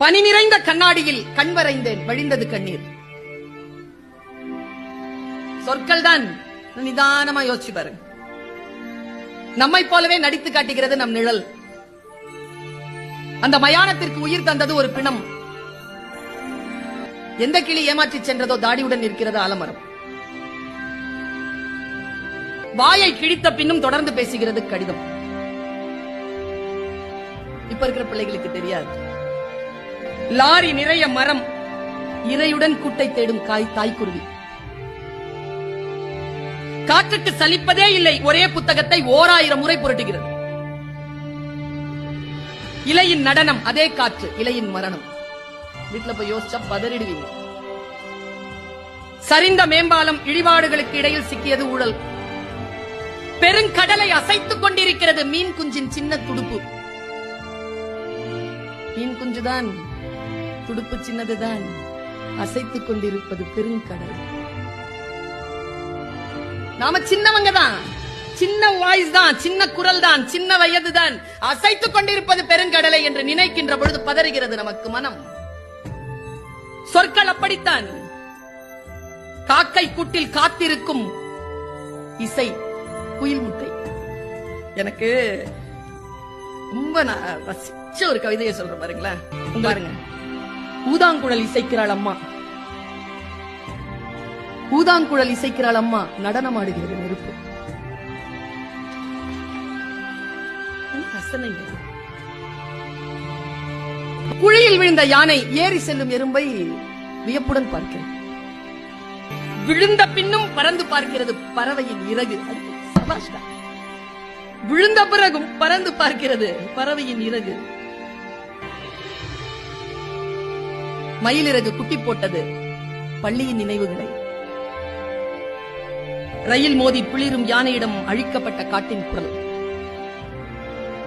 பனி நிறைந்த கண்ணாடியில் கண் வரைந்தேன், வழிந்தது கண்ணீர். சொற்கள் தான். நிதானமா யோசிச்சு பாருங்க. நம்மை போலவே நடித்து காட்டுகிறது நம் நிழல். அந்த மயானத்திற்கு உயிர் தந்தது ஒரு பிணம். எந்த கிளி ஏமாற்றி சென்றதோ தாடியுடன் இருக்கிறது ஆலமரம். வாயை கிழித்த பின்னும் தொடர்ந்து பேசுகிறது கடிதம். இப்ப இருக்கிற பிள்ளைகளுக்கு தெரியாது. லாரி நிறைய மரம், இரையுடன் கூட்டை தேடும் தாய்க்குருவி. காற்றுக்கு சலிப்பதே இல்லை, ஒரே புத்தகத்தை 1000 முறை புரட்டுகிறது. இலையின் நடனம், அதே காற்று, இலையின் மரணம். வீட்டுல போய் யோசிச்சா பதறிடுவீங்க. சரிந்த மேம்பாலம், இடிபாடுகளுக்கு இடையில் சிக்கியது ஊழல். பெருங்கடலை அசைத்துக் கொண்டிருக்கிறது மீன் குஞ்சின் சின்ன துடுப்பு. மீன் குஞ்சுதான், துடுப்பு சின்னதுதான், அசைத்துக் கொண்டிருப்பது பெருங்கடல். நாம சின்னவங்க தான், சின்ன வாய்ஸ் தான், சின்ன குரல் தான், சின்ன வயது தான், அசைத்துக் கொண்டிருப்பது பெருங்கடலை என்று நினைக்கின்ற பொழுது பதறுகிறது நமக்கு மனம். சொற்கள் அப்படித்தான். காக்கை கூட்டில் காத்திருக்கும் இசை, குயில் முட்டை. எனக்கு ரொம்ப ரசிச்ச ஒரு கவிதையை சொல்ற பாருங்களேன். பாருங்க. ஊதாங்குழல் இசைக்கிறாள் அம்மா, ஊதாங்குழல் இசைக்கிறாள் அம்மா, நடனம் ஆடுகிறது நெருப்பு. குழியில் விழுந்த யானை ஏறி செல்லும் எறும்பை வியப்புடன் பார்க்கிறேன். விழுந்த பின்னும் பறந்து பார்க்கிறது பறவையின் இறகு. விழுந்த பிறகும் பறந்து பார்க்கிறது பறவையின் இறகு. மயிலிறகு குட்டி போட்டது பள்ளியின் நினைவுகளை. ரயில் மோதி பிளிரும் யானையிடம் அழிக்கப்பட்ட காட்டின் குரல்.